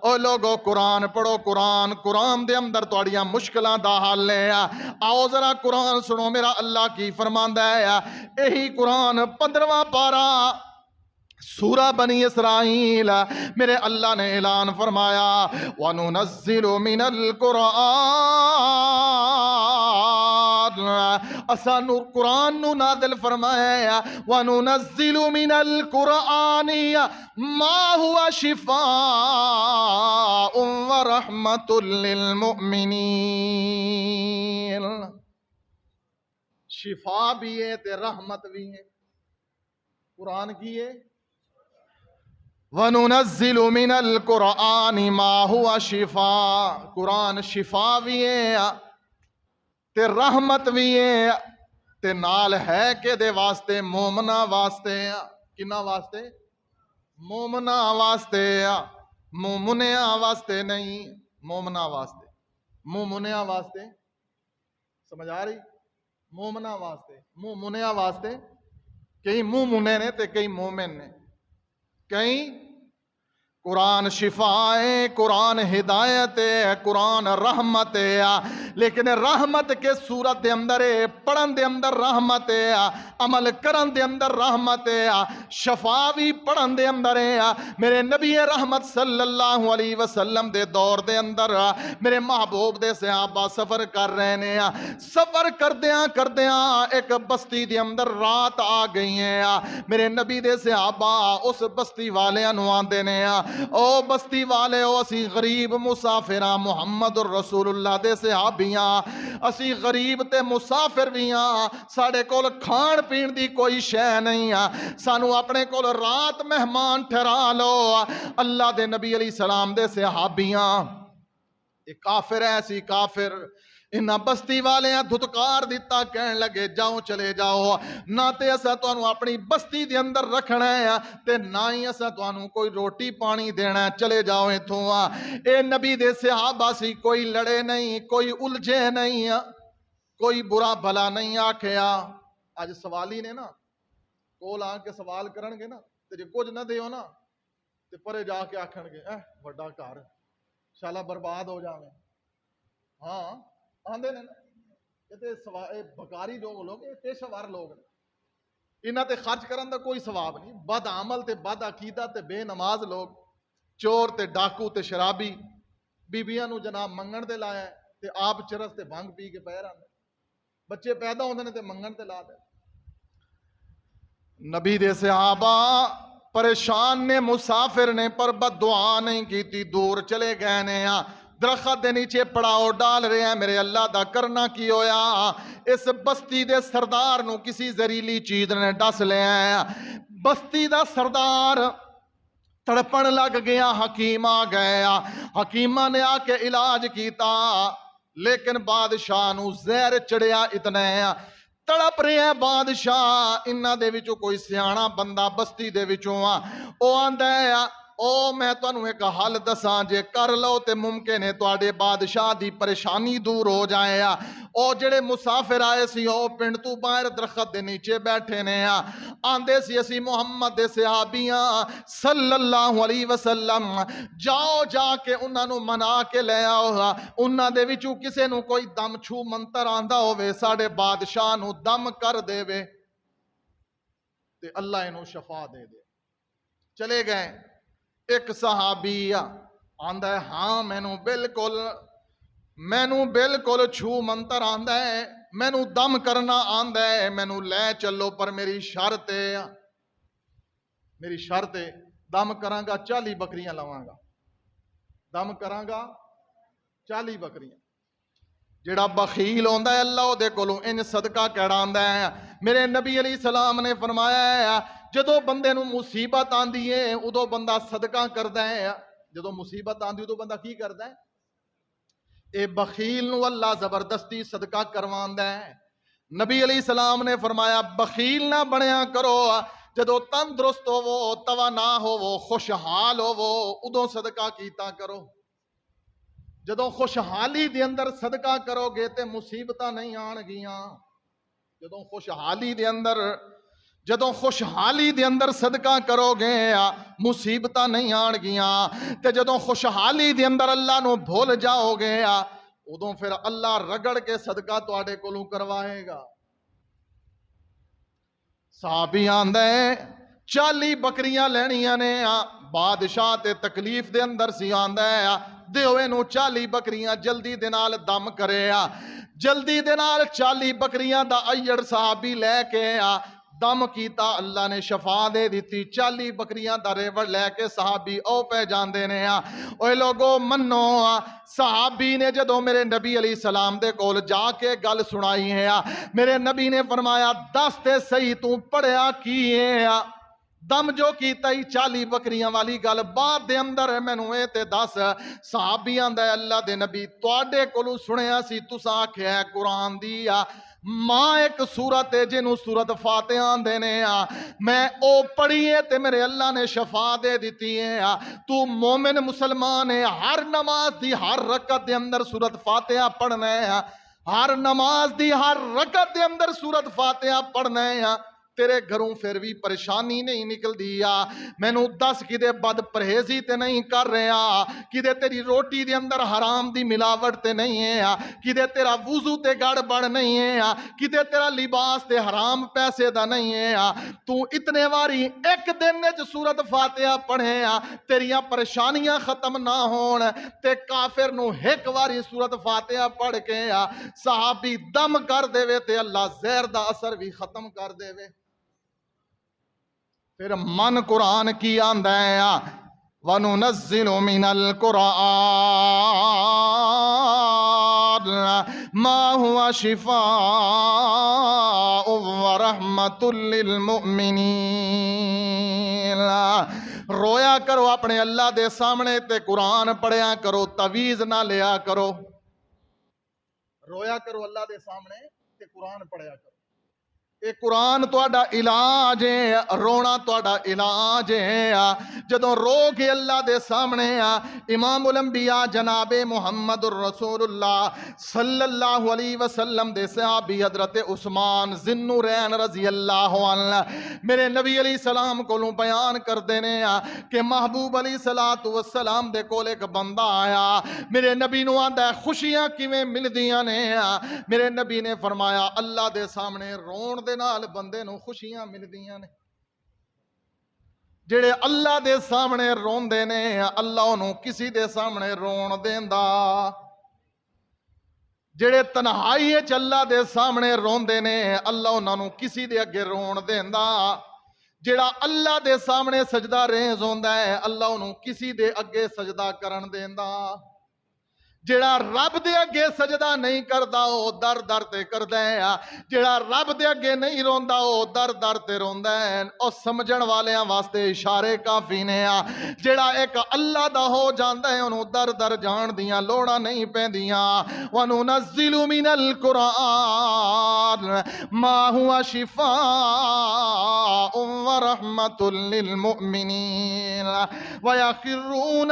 او لوگو قرآن پڑھو، قرآن دے اندر تواڈیاں مشکلاں دا حل ہے۔ آؤ ذرا قرآن سنو میرا اللہ کی فرماندا ہے، یہی قرآن 15واں پارہ سورہ بنی اسرائیل، میرے اللہ نے اعلان فرمایا وَنُنَزِّلُ مِنَ الْقُرْآنِ، اساں قرآن نو نازل فرمایا وَنُنَزِّلُ مِنَ الْقُرْآنِ مَا هُوَ شِفَاءٌ وَرَحْمَةٌ لِّلْمُؤْمِنِينَ، شفا بھی ہے تے رحمت بھی ہے۔ قرآن کی ہے وَنُنَزِّلُ مِنَ الْقُرْآنِ مَا هُوَ شِفَاءٌ، قرآن شفا بھی ہے تے رحمت بھی ہے، تے نال ہے کہ دے واسطے مومنا واسطے، کنا واسطے؟ مومنا واسطے، مومنیا واسطے نہیں، مومنا واسطے، مومنیا واسطے، سمجھ آ رہی؟ مومنا واسطے، مومنیا واسطے، کئی مومنے نے تے کئی مومن نے، کئی قرآن شفا ہے، قرآن ہدایت ہے، قرآن رحمت ہے، لیکن رحمت کے صورت دے اندر ہے، پڑھن دے اندر رحمت ہے، عمل کرن دے اندر رحمت ہے، شفا بھی پڑھن دے اندر ہے۔ میرے نبی رحمت صلی اللہ علیہ وسلم دے دور دے اندر میرے محبوب دے صحابہ سفر کر رہے ہیں، سفر کردیاں ایک بستی دے اندر رات آ گئی ہے، میرے نبی دے صحابہ اس بستی والیاں نو آندے نے، او بستی والے او اسی غریب مسافراں، محمد الرسول اللہ دے صحابیاں، اسی غریب تے مسافر بھی ہاں، ساڑے کول کھان پین دی کوئی شے نہیں، سانو اپنے کول رات مہمان ٹھہرا لو۔ اللہ دے نبی علیہ السلام دے صحابیاں، ایک کافر ایسی کافر، انہاں بستی والے دھتکار دیتا، کہن لگے جاؤ چلے جاؤ، نہ تے اسا تانوں اپنی بستی دے اندر رکھنا ہے تے نہ ہی اسا تانوں کوئی روٹی پانی دینا ہے، چلے جاؤ ایتھوں۔ اے نبی دے صحابہ سی، کوئی لڑے نہیں، کوئی الجھے نہیں، کوئی برا بھلا نہیں آکھیا۔ اج سوالی نے نا کول آ کے سوال کرن گے نا تے جے کچھ نہ دیو نا تے پرے جا کے آکھن گے بڑا گھر شالا برباد ہو جاویں۔ ہاں آندے نے نا، یہ بکاری لوگ یہ پیشہ ور لوگ نے، انہاں تے خرچ کرن دا کوئی ثواب نہیں، بد عمل تے بد عقیدہ تے بے نماز لوگ، چور تے ڈاکو تے شرابی، بیبیاں نو جناب منگن تے لایا تے آپ چرس تے بھنگ پی کے پہ رہندے، بچے پیدا ہوندے نے تے منگن تے لا دے۔ نبی دے صحابہ پریشان نے، مسافر نے، پر بد دعا نہیں کیتی، دور چلے گئے نے، درخت دے نیچے پڑاؤ ڈال رہے ہیں۔ میرے اللہ دا کرنا کی ہویا، اس بستی دے سردار نو کسی زہریلی چیز نے ڈس لیا ہے، بستی دا سردار تڑپن لگ گیا، حکیم آ گیا، حکیمہ نے آ کے علاج کیتا، لیکن بادشاہ نو زہر چڑھیا اتنا ہے، تڑپ رہے ہیں بادشاہ۔ انہاں دے وچوں کوئی سیاںا بندہ بستی دے وچوں او آندا ہے او میں تانوں ایک حل دساں، جے کر لو تے ممکن ہے تواڈے بادشاہ دی پریشانی دور ہو جائے۔ او جڑے مسافر آئے سی او پنڈ تو باہر درخت دے نیچے بیٹھے نے، آندے سی اسی محمد دے صحابیاں صلی اللہ علیہ وسلم، جاؤ جا کے انہاں نو منا کے لے آؤ، انہاں دے وچوں کسے نو کوئی دم چھو منتر آندا ہوے ساڈے بادشاہ نو دم کر دے وے تے اللہ انہوں شفا دے دے۔ چلے گئے، ایک صحابی آندا ہے ہاں مینوں بالکل چھو منتر آندا ہے، مینوں دم کرنا آندا ہے، مینوں لے چلو، پر میری شرط ہے دم کراں گا 40 بکریاں لواں گا، دم کراں گا 40 بکریاں۔ جڑا بخیل ہوندا ہے اللہ دے کولوں انج صدقہ کڑاندا ہے۔ میرے نبی علیہ السلام نے فرمایا ہے جدو بندے نو مصیبت آندی ہے ادو بندہ صدقہ کردا ہے، جدو مصیبت آندی ادو بندہ کی کردا ہے؟ اے بخیل نو اللہ زبردستی صدقہ کرواندا ہے۔ نبی علیہ السلام نے فرمایا بخیل نہ بنیا کرو، جدو تندرست ہوو، توانا ہوو، خوشحال ہوو، ادو صدقہ کیتا کرو۔ جدو خوشحالی دے اندر صدقہ کرو گے تے مصیبتاں نہیں آن گیاں، جدو خوشحالی دے اندر جدوں خوشحالی دے اندر صدقہ کرو گے مصیبتاں نہیں آن گیاں، تے جدوں خوشحالی دے اندر اللہ نو بھول جاؤ گے ادوں پھر اللہ رگڑ کے صدقہ تواڈے کولوں کروائے گا۔ صحابی آندے 40 بکریاں لینیاں نے بادشاہ تے تکلیف دے اندر سی، آندا ہے دیو اینو 40 بکریاں جلدی دے نال دم کرے جلدی دے نال 40 بکریاں دا ایڑ صحابی لے کے دم کیتا، اللہ نے شفا دے دیتی۔ 40 بکریاں دا ریوڑ لے کے صحابی او پہ جاندے نے اوے لوگو منو صحابی نے جدو میرے نبی علیہ السلام دے کول جا کے گل سنائی ہے میرے نبی نے فرمایا دس تے صحیح تو پڑھیا کی ہے دم جو کیتا ہی 40 بکریاں والی گل بعد دے اندر مینوں اے تے دس صحابی آندا اللہ دے نبی تواڈے کولوں سنیا سی تساں آکھیا قرآن دی ماں ایک سورت ہے جنوں سورت فاتحہ آندے نے میں او پڑھی ہے تے میرے اللہ نے شفا دے دیتی ہے۔ تو مومن مسلمان ہے، ہر نماز دی ہر رکعت دے اندر سورت فاتحہ پڑھنا ہے، ہر نماز دی ہر رکعت دے اندر سورت فاتحہ پڑھنا ہے۔ تیرے گھروں پھر بھی پریشانی نہیں نکل دیا، میں نو دس کدے بد پرہیزی تے نہیں کر رہا، کدے تیری روٹی دے اندر حرام دی ملاوٹ تے نہیں ہے، کدے تیرا وضو تے گڑبڑ نہیں ہے، کدے تیرا لباس تے حرام پیسے دا نہیں ہے۔ تو اتنے واری ایک دن وچ سورت فاتحہ پڑھے تیریاں پریشانیاں ختم نہ ہون تے کافر نو ایک واری سورت فاتحہ پڑھ کے صحابی دم کر دے تے اللہ زہر دا اثر بھی ختم کر دے۔ پھر من قرآن کی آندا ہے وَنُنَزِّلُ مِنَ الْقُرْآنِ مَا هُوَ شِفَاءٌ وَرَحْمَةٌ لِّلْمُؤْمِنِينَ۔ رویا کرو اپنے اللہ دے سامنے تے قرآن پڑھیا کرو، تعویذ نہ لیا کرو۔ رویا کرو اللہ دے سامنے تے قرآن پڑھیا کرو۔ اے قرآن تواڈا علاج ہے، رونا تواڈا علاج ہے۔ جدوں رو کے اللہ دے سامنے امام الانبیاء جناب محمد الرسول اللہ صلی اللہ علیہ وسلم دے صحابی حضرت عثمان ذی النورین رضی اللہ عنہ میرے نبی علیہ السلام کولوں بیان کر دینے کہ محبوب علیہ السلام دے کول ایک بندہ آیا، میرے نبی نو آندا ہے خوشیاں کیویں ملدیاں نے؟ میرے نبی نے فرمایا اللہ دے سامنے رون دے نال بندے نو خوشیاں ملدیاں نے۔ جڑے اللہ دے سامنے روندے نے اللہ انہوں کسی دے سامنے رون دیندا، جڑے تنہائی وچ اللہ دے سامنے روندے نے اللہ انہوں کسی دے اگے رون دیندا، جڑا اللہ دے سامنے سجدہ ریز ہوندا ہے اللہ انہوں کسی دے اگے سجدہ کرن دیندا، جڑا رب دے اگے سجدہ نہیں کردا او در در تے کردا ہے، جڑا رب دے اگے نہیں روندا او در در تے روندا ہے۔ او سمجھن والیاں واسطے اشارے کافی نے جڑا ایک اللہ دا ہو جاندا ہے انہوں در در جان دیاں لوڑاں نہیں پیندیاں۔ وَنُنَزِّلُ مِنَ الْقُرْآنِ مَا هُوَ شِفَاءٌ وَرَحْمَةٌ لِّلْمُؤْمِنِينَ وَيَخِرُّونَ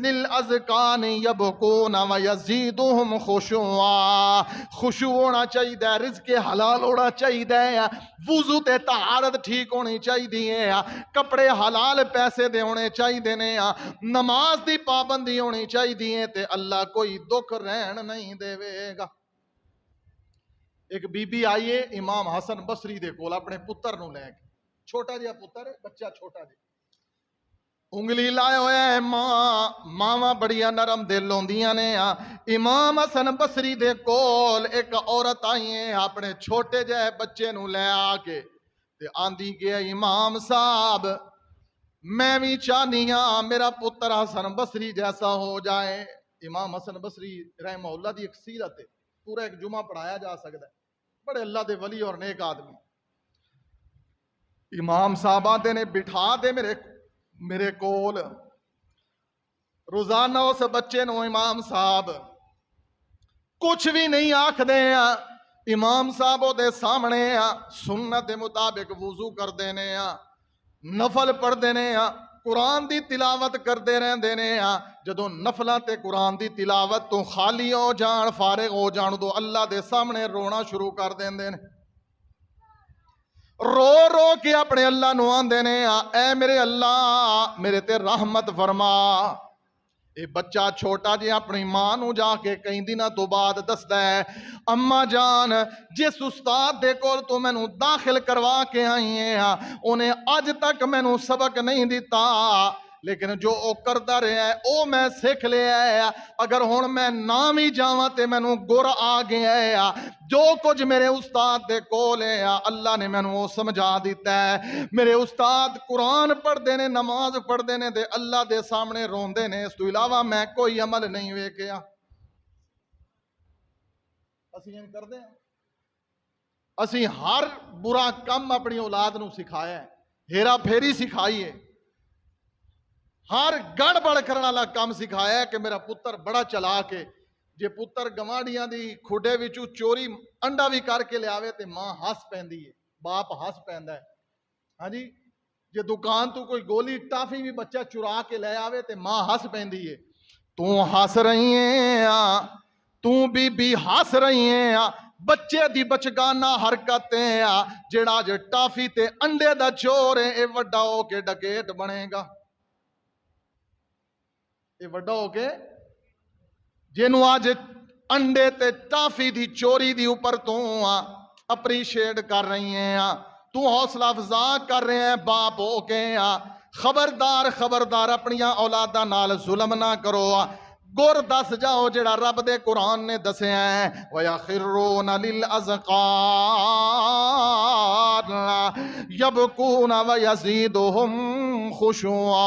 لِلْأَذْقَانِ يَبْكُونَ وَيَزِيدُهُمْ خُشُوعًا۔ خشوع ہونا چاہیے، رزق حلال ہونا چاہیے، وضو تے طہارت ٹھیک ہونی چاہیے، کپڑے حلال پیسے دے ہونے چاہیے نے، نماز دی پابندی ہونی چاہیے تے اللہ کوئی دکھ رہن نہیں دے گا۔ ایک بی بی آئیے امام حسن بصری دے کول اپنے پتر نو لے کے، چھوٹا جہا پتر بچہ چھوٹا جہا انگلی لائے ہوئے ہیں، ماں بڑیاں نرم دل ہوندیاں نے۔ امام حسن بصری دے کول ایک عورت آئی ہے اپنے چھوٹے جہے بچے نو لے آ کے تے آندی کہ امام صاحب میں بھی چاہنی ہاں میرا پتر حسن بصری جیسا ہو جائے۔ امام حسن بصری رحمہ اللہ دی ایک سیرت ہے، پورا ایک جمعہ پڑھایا جا سکتا ہے، بڑے اللہ دے ولی اور نیک آدمی۔ امام صاحب آتے نے بٹھا دے میرے کول، روزانہ اس بچے نو امام صاحب کچھ بھی نہیں آکھ دے، امام صاحب دے سامنے سنت دے مطابق وضو کر دینے، نفل پڑھ دینے، قرآن دی تلاوت کردے رہندے نے جدوں نفلاں تے قرآن دی تلاوت تو خالی ہو جان فارغ ہو جان تو اللہ دے سامنے رونا شروع کر دیندے نے رو رو کے اپنے اللہ نو آندے نے اے میرے اللہ میرے تے رحمت فرما اے بچہ چھوٹا جی اپنی ماں نو جا کے کئی دنوں تو بعد دسدا ہے اما جان جس استاد دے کول تو مینوں داخل کروا کے آئی ہیں انہیں اج تک مینوں سبق نہیں دیتا لیکن جو او کردا رہا ہے او میں سیکھ لیا ہے اگر ہن میں نام ہی جاواں تے مینوں گر آ گیا ہے جو کچھ میرے استاد دے کول ہے اللہ نے مینوں او سمجھا دیتا ہے میرے استاد قرآن پڑھدے نے نماز پڑھدے نے تے اللہ دے سامنے روندے نے اس تو علاوہ میں کوئی عمل نہیں ویکھیا اسی این کردے ہیں اسی ہر برا کم اپنی اولاد نو سکھایا ہے ہیرا پھیری سکھائی ہے ہر گڑبڑ کرنے والا کام سکھایا ہے کہ میرا پتر بڑا چلا کے جے پتر گوانڈیاں دی کھڈے وچوں چوری انڈا بھی کر کے لے آوے تے ماں ہس پیندی ہے باپ ہس پیندا ہے ہاں جی جے دکان تو کوئی گولی ٹافی بھی بچہ چرا کے لے آوے تے ماں ہس پیندی ہے تو ہس رہی ہیں تو بی ہس رہی ہیں بچے دی بچگانہ حرکتیں جڑا جے ٹافی تے انڈے دا چور ہے اے وڈا ہو کے ڈکیٹ بنے گا یہ وڈا ہو کے جنوں آج انڈے تے ٹافی دی چوری دی اوپر تو اپریشیٹ کر رہی ہیں تو حوصلہ افزا کر رہے ہیں باپ ہو کے خبردار خبردار اپنی اولاداں نال ظلم نہ کرو گر دس جاؤ جڑا رب دے قرآن نے دسے ہیں وَيَخِرُّونَ لِلْأَذْقَانِ يَبْكُونَ وَيَزِيدُهُمْ خُشُوعًا